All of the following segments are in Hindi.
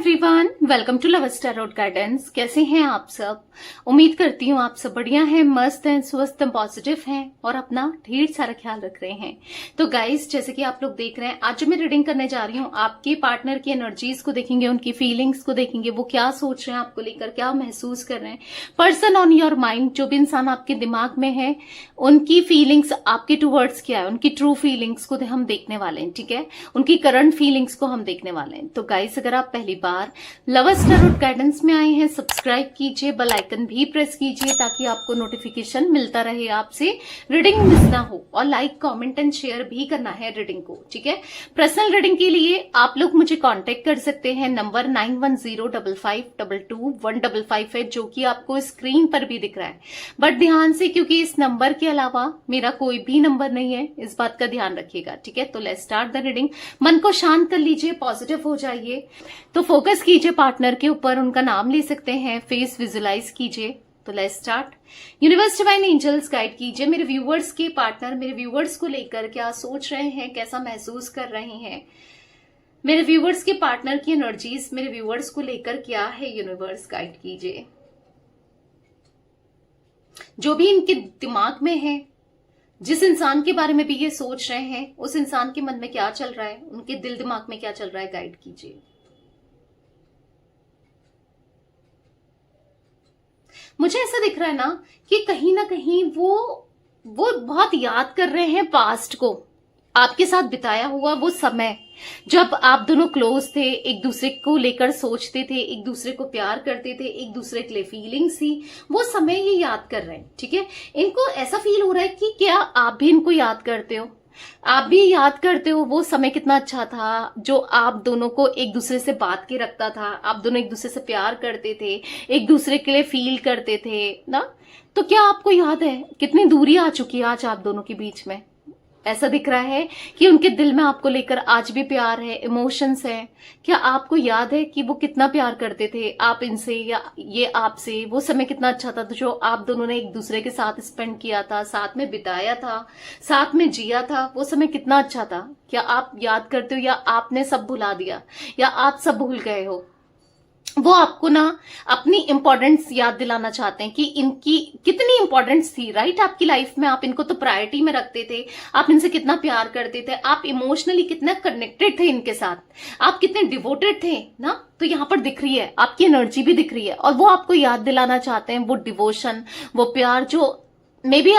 Everyone, welcome to love tarot guidance. कैसे हैं आप सब? उम्मीद करती हूँ आप सब बढ़िया हैं, मस्त हैं, स्वस्थ हैं, पॉजिटिव हैं और अपना ढेर सारा ख्याल रख रहे हैं। तो गाइस, जैसे कि आप लोग देख रहे हैं, आज जो मैं रीडिंग करने जा रही हूँ, आपके पार्टनर की एनर्जीज को देखेंगे, उनकी फीलिंग्स को देखेंगे, वो क्या सोच रहे हैं आपको लेकर, क्या महसूस कर रहे हैं। पर्सन ऑन योर माइंड, जो भी इंसान आपके दिमाग में है, उनकी फीलिंग्स आपके टूवर्ड्स क्या है, उनकी ट्रू फीलिंग्स को हम देखने वाले हैं। ठीक है, उनकी करंट फीलिंग्स को हम देखने वाले हैं। तो गाइस, अगर आप पहली बार लव टैरोट गाइडेंस में आए हैं, सब्सक्राइब कीजिए, बेल आइकन भी प्रेस कीजिए ताकि आपको नोटिफिकेशन मिलता रहे, आपसे रीडिंग मिस ना हो। और लाइक, कमेंट एंड शेयर भी करना है रीडिंग को। ठीक है, पर्सनल रीडिंग के लिए आप लोग मुझे कांटेक्ट कर सकते हैं। नंबर 9105521555 है, जो कि आपको स्क्रीन पर भी दिख रहा है। बट ध्यान से, क्योंकि इस नंबर के अलावा मेरा कोई भी नंबर नहीं है, इस बात का ध्यान रखिएगा। ठीक है, तो लेट्स स्टार्ट द रीडिंग। मन को शांत कर लीजिए, पॉजिटिव हो जाइए। तो फोकस कीजिए पार्टनर के ऊपर, उनका नाम ले सकते हैं, फेस विजुलाइज कीजिए। तो let's start. Universe, divine angels guide कीजिए मेरे व्यूवर्स के पार्टनर, मेरे व्यूवर्स को लेकर क्या सोच रहे हैं, कैसा महसूस कर रहे हैं। मेरे व्यूवर्स के पार्टनर की एनर्जीज मेरे व्यूवर्स को लेकर क्या है, यूनिवर्स गाइड कीजिए। जो भी इनके दिमाग में है, जिस इंसान के बारे में भी ये सोच रहे हैं, उस इंसान के मन में क्या चल रहा है, उनके दिल दिमाग में क्या चल रहा है, गाइड कीजिए। मुझे ऐसा दिख रहा है ना कि कहीं ना कहीं वो बहुत याद कर रहे हैं पास्ट को, आपके साथ बिताया हुआ वो समय जब आप दोनों क्लोज थे, एक दूसरे को लेकर सोचते थे, एक दूसरे को प्यार करते थे, एक दूसरे के लिए फीलिंग्स थी, वो समय ये याद कर रहे हैं। ठीक है, इनको ऐसा फील हो रहा है कि क्या आप भी इनको याद करते हो, आप भी याद करते हो वो समय कितना अच्छा था, जो आप दोनों को एक दूसरे से बात के रखता था, आप दोनों एक दूसरे से प्यार करते थे, एक दूसरे के लिए फील करते थे ना। तो क्या आपको याद है कितनी दूरी आ चुकी है आज आप दोनों के बीच में? ऐसा दिख रहा है कि उनके दिल में आपको लेकर आज भी प्यार है, इमोशंस है। क्या आपको याद है कि वो कितना प्यार करते थे आप इनसे या ये आपसे? वो समय कितना अच्छा था जो आप दोनों ने एक दूसरे के साथ स्पेंड किया था, साथ में बिताया था, साथ में जिया था, वो समय कितना अच्छा था। क्या आप याद करते हो, या आपने सब भुला दिया, या आप सब भूल गए हो? वो आपको ना अपनी इंपॉर्टेंस याद दिलाना चाहते हैं कि इनकी कितनी इंपॉर्टेंस थी, राइट, आपकी लाइफ में। आप इनको तो प्रायोरिटी में रखते थे, आप इनसे कितना प्यार करते थे, आप इमोशनली कितना कनेक्टेड थे इनके साथ, आप कितने डिवोटेड थे ना। तो यहाँ पर दिख रही है, आपकी एनर्जी भी दिख रही है, और वो आपको याद दिलाना चाहते हैं वो डिवोशन, वो प्यार जो मे बी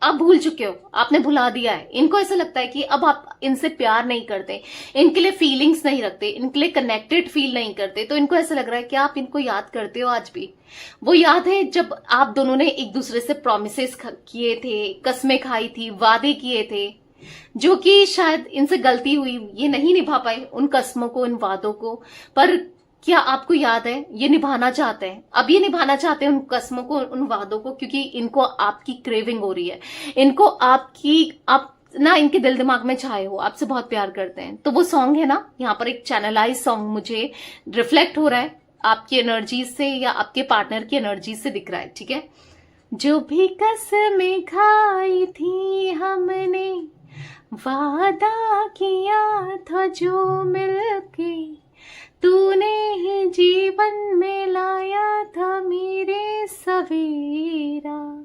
आप भूल चुके हो, आपने भुला दिया है। इनको ऐसा लगता है कि अब आप इनसे प्यार नहीं करते, इनके लिए फीलिंग्स नहीं रखते, इनके लिए कनेक्टेड फील नहीं करते। तो इनको ऐसा लग रहा है कि आप इनको याद करते हो आज भी। वो याद है जब आप दोनों ने एक दूसरे से प्रॉमिसेस किए थे, कस्में खाई थी, वादे किए थे, जो कि शायद इनसे गलती हुई, ये नहीं निभा पाए उन कस्मों को, उन वादों को। पर क्या आपको याद है, ये निभाना चाहते हैं, अब ये निभाना चाहते हैं उन कस्मों को, उन वादों को, क्योंकि इनको आपकी क्रेविंग हो रही है, इनको आप ना इनके दिल दिमाग में छाए हो, आपसे बहुत प्यार करते हैं। तो वो सॉन्ग है ना, यहाँ पर एक चैनलाइज सॉन्ग मुझे रिफ्लेक्ट हो रहा है आपकी एनर्जीज से, या आपके पार्टनर की एनर्जीज से दिख रहा है। ठीक है, जो भी कसमें खाई थी हमने, वादा किया था जो मिलके, तूने ही जीवन में लाया था मेरे सवेरा,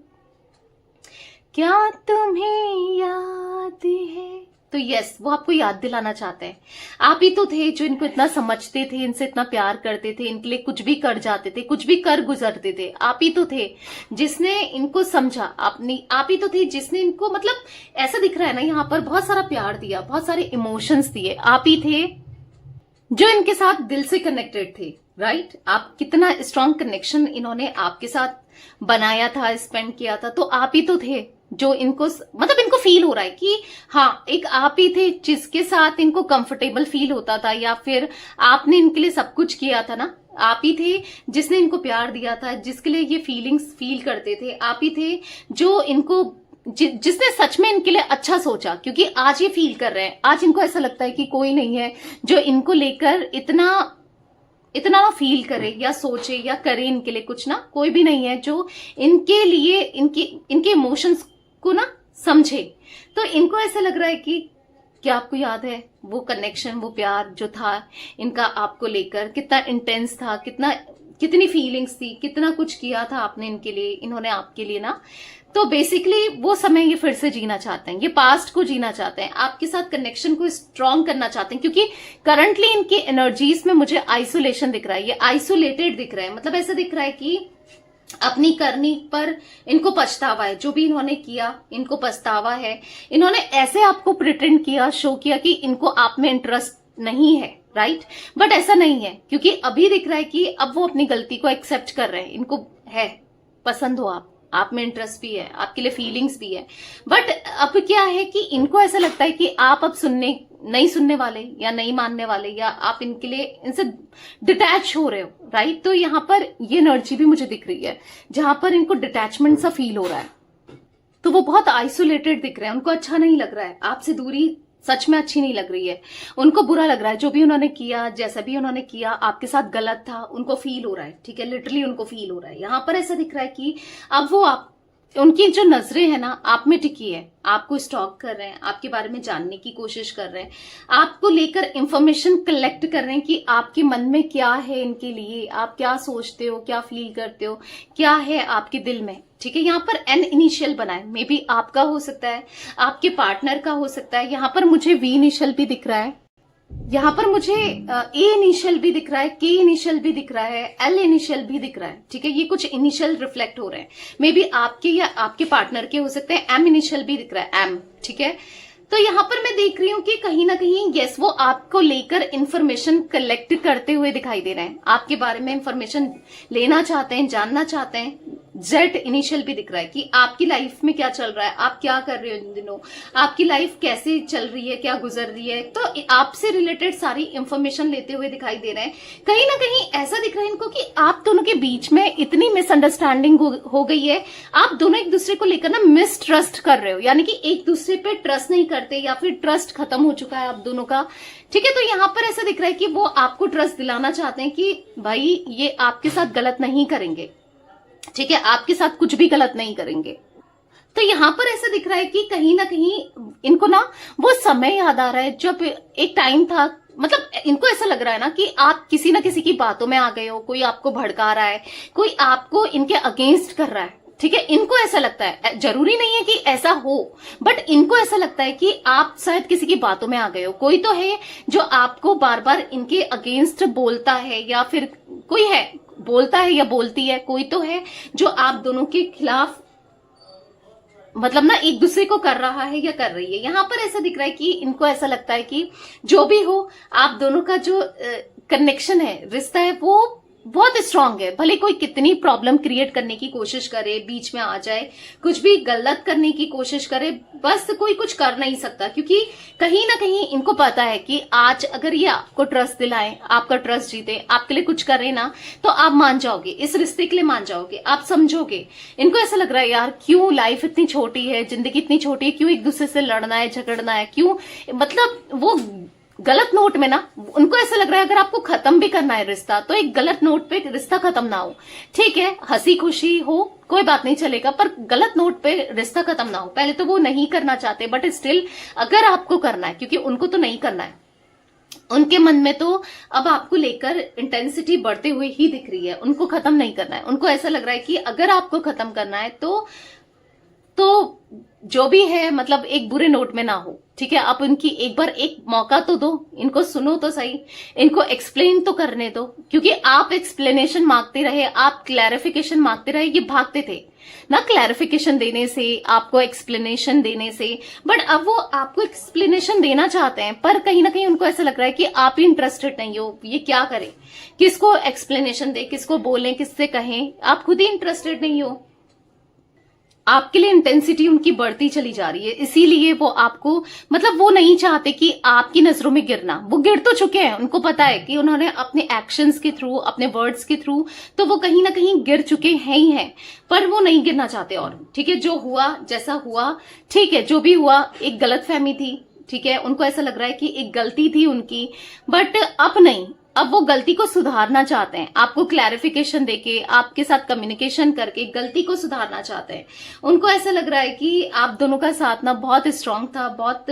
क्या तुम्हें याद है? तो यस, वो आपको याद दिलाना चाहते हैं। आप ही तो थे जो इनको इतना समझते थे, इनसे इतना प्यार करते थे, इनके लिए कुछ भी कर जाते थे, कुछ भी कर गुजरते थे। आप ही तो थे जिसने इनको समझा, आप ही तो थे जिसने इनको, मतलब ऐसा दिख रहा है ना यहाँ पर, बहुत सारा प्यार दिया, बहुत सारे इमोशंस दिए। आप ही थे जो इनके साथ दिल से कनेक्टेड थे, राइट। आप कितना स्ट्रांग कनेक्शन इन्होंने आपके साथ बनाया था, स्पेंड किया था। तो आप ही तो थे जो इनको, मतलब इनको फील हो रहा है कि हाँ, एक आप ही थे जिसके साथ इनको कंफर्टेबल फील होता था, या फिर आपने इनके लिए सब कुछ किया था ना। आप ही थे जिसने इनको प्यार दिया था, जिसके लिए ये फीलिंग्स फील करते थे। आप ही थे जो इनको जिसने सच में इनके लिए अच्छा सोचा, क्योंकि आज ये फील कर रहे हैं, आज इनको ऐसा लगता है कि कोई नहीं है जो इनको लेकर इतना फील करे या सोचे या करे इनके लिए कुछ ना। कोई भी नहीं है जो इनके लिए इनके इमोशंस को ना समझे। तो इनको ऐसा लग रहा है कि क्या आपको याद है वो कनेक्शन, वो प्यार जो था इनका आपको लेकर, कितना इंटेंस था, कितनी फीलिंग्स थी, कितना कुछ किया था आपने इनके लिए, इन्होंने आपके लिए ना। तो बेसिकली वो समय ये फिर से जीना चाहते हैं, ये पास्ट को जीना चाहते हैं, आपके साथ कनेक्शन को स्ट्रॉन्ग करना चाहते हैं, क्योंकि करंटली इनकी एनर्जीज में मुझे आइसोलेशन दिख रहा है, ये आइसोलेटेड दिख रहा है। मतलब ऐसा दिख रहा है कि अपनी करनी पर इनको पछतावा है, जो भी इन्होंने किया इनको पछतावा है। इन्होंने ऐसे आपको प्रिटेंड किया, शो किया कि इनको आप में इंटरेस्ट नहीं है, राइट, बट ऐसा नहीं है, क्योंकि अभी दिख रहा है कि अब वो अपनी गलती को एक्सेप्ट कर रहे हैं। इनको है पसंद हो आप में इंटरेस्ट भी है, आपके लिए फीलिंग्स भी है, बट अब क्या है कि इनको ऐसा लगता है कि आप अब नहीं सुनने वाले या नहीं मानने वाले, या आप इनके लिए इनसे डिटैच हो रहे हो, राइट। तो यहाँ पर ये एनर्जी भी मुझे दिख रही है जहां पर इनको डिटैचमेंट सा फील हो रहा है, तो वो बहुत आइसोलेटेड दिख रहे हैं, उनको अच्छा नहीं लग रहा है, आपसे दूरी सच में अच्छी नहीं लग रही है, उनको बुरा लग रहा है। जो भी उन्होंने किया, जैसा भी उन्होंने किया आपके साथ गलत था, उनको फील हो रहा है, ठीक है, लिटरली उनको फील हो रहा है। यहां पर ऐसा दिख रहा है कि अब वो उनकी जो नजरें हैं ना आप में टिकी है, आपको स्टॉक कर रहे हैं, आपके बारे में जानने की कोशिश कर रहे हैं, आपको लेकर इंफॉर्मेशन कलेक्ट कर रहे हैं कि आपके मन में क्या है इनके लिए, आप क्या सोचते हो, क्या फील करते हो, क्या है आपके दिल में, ठीक है। यहाँ पर एन इनिशियल बना है, मे बी आपका हो सकता है, आपके पार्टनर का हो सकता है। यहाँ पर मुझे वी इनिशियल भी दिख रहा है, यहाँ पर मुझे ए इनिशियल भी दिख रहा है, के इनिशियल भी दिख रहा है, एल इनिशियल भी दिख रहा है, ठीक है। ये कुछ इनिशियल रिफ्लेक्ट हो रहे हैं, मे बी आपके या आपके पार्टनर के हो सकते हैं। एम इनिशियल भी दिख रहा है, एम, ठीक है। तो यहाँ पर मैं देख रही हूँ कि कहीं ना कहीं यस वो आपको लेकर इंफॉर्मेशन कलेक्ट करते हुए दिखाई दे रहे हैं, आपके बारे में इंफॉर्मेशन लेना चाहते हैं, जानना चाहते हैं। जेड इनिशियल भी दिख रहा है कि आपकी लाइफ में क्या चल रहा है, आप क्या कर रहे हो इन दिनों, आपकी लाइफ कैसे चल रही है, क्या गुजर रही है, तो आपसे रिलेटेड सारी इंफॉर्मेशन लेते हुए दिखाई दे रहे हैं। कहीं ना कहीं ऐसा दिख रहा है इनको कि आप दोनों के बीच में इतनी मिसअंडरस्टैंडिंग हो गई है, आप दोनों एक दूसरे को लेकर ना मिसट्रस्ट कर रहे हो, यानी कि एक दूसरे पे ट्रस्ट नहीं करते, या फिर ट्रस्ट खत्म हो चुका है आप दोनों का, ठीक है। तो यहाँ पर ऐसा दिख रहा है कि वो आपको ट्रस्ट दिलाना चाहते हैं कि भाई ये आपके साथ गलत नहीं करेंगे, ठीक है, आपके साथ कुछ भी गलत नहीं करेंगे। तो यहाँ पर ऐसा दिख रहा है कि कहीं ना कहीं इनको ना वो समय याद आ रहा है जब एक टाइम था, मतलब इनको ऐसा लग रहा है ना कि आप किसी ना किसी की बातों में आ गए हो, कोई आपको भड़का रहा है, कोई आपको इनके अगेंस्ट कर रहा है, ठीक है। इनको ऐसा लगता है, जरूरी नहीं है कि ऐसा हो, बट इनको ऐसा लगता है कि आप शायद किसी की बातों में आ गए हो, कोई तो है जो आपको बार बार इनके अगेंस्ट बोलता है, या फिर कोई है बोलता है या बोलती है, कोई तो है जो आप दोनों के खिलाफ मतलब ना एक दूसरे को कर रहा है या कर रही है। यहाँ पर ऐसा दिख रहा है कि इनको ऐसा लगता है कि जो भी हो आप दोनों का जो कनेक्शन है, रिश्ता है, वो बहुत स्ट्रांग है। भले कोई कितनी प्रॉब्लम क्रिएट करने की कोशिश करे, बीच में आ जाए, कुछ भी गलत करने की कोशिश करे, बस कोई कुछ कर नहीं सकता, क्योंकि कहीं ना कहीं इनको पता है कि आज अगर ये आपको ट्रस्ट दिलाएं, आपका ट्रस्ट जीते, आपके लिए कुछ करे ना, तो आप मान जाओगे, इस रिश्ते के लिए मान जाओगे, आप समझोगे। इनको ऐसा लग रहा है यार क्यों लाइफ इतनी छोटी है, जिंदगी इतनी छोटी है, क्यों एक दूसरे से लड़ना है, झगड़ना है, क्यों, मतलब वो गलत नोट में ना, उनको ऐसा लग रहा है अगर आपको खत्म भी करना है रिश्ता तो एक गलत नोट पे रिश्ता खत्म ना हो, ठीक है, हंसी खुशी हो कोई बात नहीं चलेगा, पर गलत नोट पे रिश्ता खत्म ना हो। पहले तो वो नहीं करना चाहते, बट स्टिल अगर आपको करना है, क्योंकि उनको तो नहीं करना है, उनके मन में तो अब आपको लेकर इंटेंसिटी बढ़ते हुए ही दिख रही है, उनको खत्म नहीं करना है। उनको ऐसा लग रहा है कि अगर आपको खत्म करना है तो जो भी है मतलब एक बुरे नोट में ना हो, ठीक है। आप इनकी एक बार एक मौका तो दो, इनको सुनो तो सही, इनको एक्सप्लेन तो करने दो, क्योंकि आप एक्सप्लेनेशन मांगते रहे, आप क्लैरिफिकेशन मांगते रहे, ये भागते थे ना क्लैरिफिकेशन देने से, आपको एक्सप्लेनेशन देने से, बट अब वो आपको एक्सप्लेनेशन देना चाहते हैं, पर कहीं ना कहीं उनको ऐसा लग रहा है कि आप ही इंटरेस्टेड नहीं हो, ये क्या करें, किसको एक्सप्लेनेशन दे, किसको बोलें, किससे कहें, आप खुद ही इंटरेस्टेड नहीं हो। आपके लिए इंटेंसिटी उनकी बढ़ती चली जा रही है, इसीलिए वो आपको मतलब वो नहीं चाहते कि आपकी नजरों में गिरना, वो गिर तो चुके हैं, उनको पता है कि उन्होंने अपने एक्शंस के थ्रू, अपने वर्ड्स के थ्रू तो वो कहीं ना कहीं गिर चुके हैं ही हैं, पर वो नहीं गिरना चाहते और, ठीक है। जो हुआ जैसा हुआ, ठीक है, जो भी हुआ एक गलतफहमी थी, ठीक है, उनको ऐसा लग रहा है कि एक गलती थी उनकी, बट अब नहीं, अब वो गलती को सुधारना चाहते हैं, आपको क्लैरिफिकेशन देके, आपके साथ कम्युनिकेशन करके गलती को सुधारना चाहते हैं। उनको ऐसा लग रहा है कि आप दोनों का साथ ना बहुत स्ट्रांग था, बहुत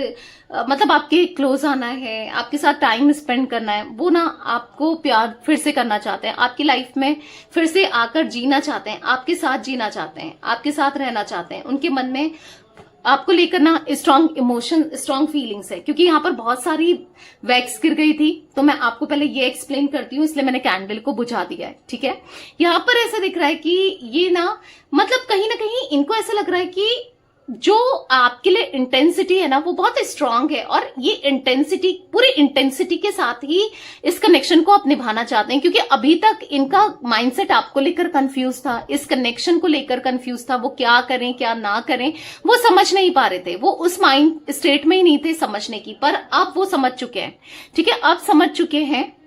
मतलब आपके क्लोज आना है, आपके साथ टाइम स्पेंड करना है, वो ना आपको प्यार फिर से करना चाहते हैं, आपकी लाइफ में फिर से आकर जीना चाहते हैं, आपके साथ जीना चाहते हैं, आपके साथ रहना चाहते हैं। उनके मन में आपको लेकर ना स्ट्रांग इमोशन, स्ट्रांग फीलिंग्स है, क्योंकि यहाँ पर बहुत सारी वैक्स गिर गई थी। तो मैं आपको पहले ये एक्सप्लेन करती हूँ, इसलिए मैंने कैंडल को बुझा दिया है, ठीक है। यहाँ पर ऐसा दिख रहा है कि ये ना मतलब कहीं ना कहीं इनको ऐसा लग रहा है कि जो आपके लिए इंटेंसिटी है ना वो बहुत स्ट्रांग है, और ये इंटेंसिटी, पूरी इंटेंसिटी के साथ ही इस कनेक्शन को आप निभाना चाहते हैं, क्योंकि अभी तक इनका माइंडसेट आपको लेकर कंफ्यूज था, इस कनेक्शन को लेकर कंफ्यूज था। वो क्या करें क्या ना करें वो समझ नहीं पा रहे थे, वो उस माइंड स्टेट में ही नहीं थे समझने की, पर अब वो समझ चुके हैं, ठीक है। अब समझ चुके हैं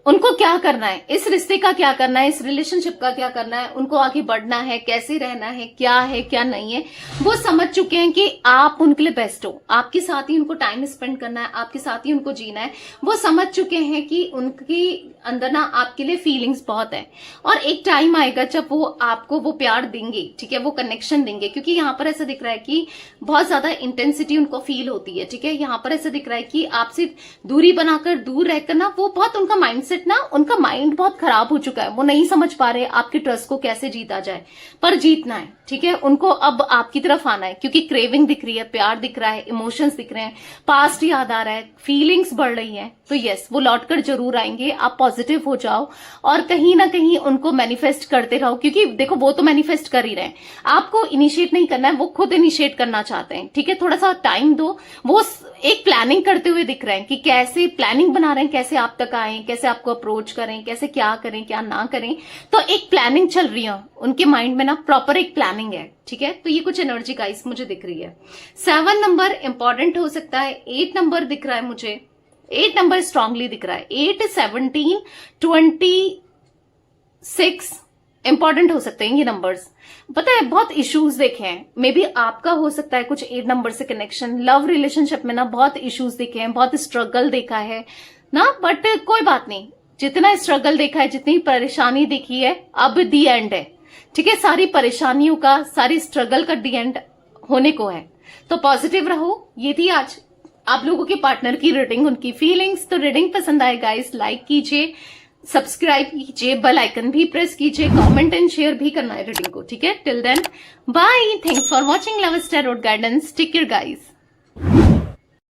उनको क्या करना है, इस रिश्ते का क्या करना है, इस रिलेशनशिप का क्या करना है, उनको आगे बढ़ना है, कैसे रहना है क्या नहीं है। वो समझ चुके हैं कि आप उनके लिए बेस्ट हो, आपके साथ ही उनको टाइम स्पेंड करना है, आपके साथ ही उनको जीना है। वो समझ चुके हैं कि उनके अंदर ना आपके लिए फीलिंग्स बहुत है, और एक टाइम आएगा जब वो आपको वो प्यार देंगे, ठीक है, वो कनेक्शन देंगे। क्योंकि यहाँ पर ऐसा दिख रहा है कि बहुत ज्यादा इंटेंसिटी उनको फील होती है, ठीक है। यहाँ पर ऐसा दिख रहा है कि आपसे दूरी बनाकर, दूर रहकर ना वो बहुत, उनका माइंडसेट ना, उनका माइंड बहुत खराब हो चुका है। वो नहीं समझ पा रहे आपके ट्रस्ट को कैसे जीता जाए, पर जीतना है, ठीक है। उनको अब आपकी तरफ आना है, क्योंकि क्रेविंग दिख रही है, प्यार दिख रहा है, इमोशंस दिख रहे हैं, पास्ट याद आ रहा है, फीलिंग्स बढ़ रही है। तो यस, वो लौटकर जरूर आएंगे। आप पॉजिटिव हो जाओ और कहीं ना कहीं उनको मैनिफेस्ट करते रहो, क्योंकि देखो वो तो मैनिफेस्ट कर ही रहे हैं, आपको इनिशिएट नहीं करना है, वो खुद इनिशिएट करना चाहते हैं, ठीक है। थोड़ा सा टाइम दो। वो एक प्लानिंग करते हुए दिख रहे हैं कि कैसे प्लानिंग बना रहे हैं, कैसे आप तक आए, कैसे आपको अप्रोच करें, कैसे क्या करें क्या ना करें। तो एक प्लानिंग चल रही है उनके माइंड में ना, प्रॉपर एक प्लानिंग है, ठीक है। तो ये कुछ एनर्जी गाइस मुझे दिख रही है। 7 नंबर इंपॉर्टेंट हो सकता है, 8 नंबर दिख रहा है मुझे, 8 नंबर स्ट्रांगली दिख रहा है, 8, 17, 26 इंपॉर्टेंट हो सकते हैं ये नंबर्स। पता है बहुत इश्यूज देखे हैं, मे बी आपका हो सकता है कुछ 8 नंबर से कनेक्शन, लव रिलेशनशिप में ना बहुत इश्यूज देखे हैं, बहुत स्ट्रगल देखा है ना, बट कोई बात नहीं, जितना स्ट्रगल देखा है, जितनी परेशानी देखी है, अब दी एंड है, ठीक है। सारी परेशानियों का, सारी स्ट्रगल का दी एंड होने को है। तो पॉजिटिव रहो। ये थी आज आप लोगों के पार्टनर की रीडिंग, उनकी फीलिंग्स। तो रीडिंग पसंद आए गाइस, लाइक कीजिए, सब्सक्राइब कीजिए, बेल आइकन भी प्रेस कीजिए, कमेंट एंड शेयर भी करना है रीडिंग को, ठीक है। Till then bye, thanks for watching love tarot guidance, take care guys.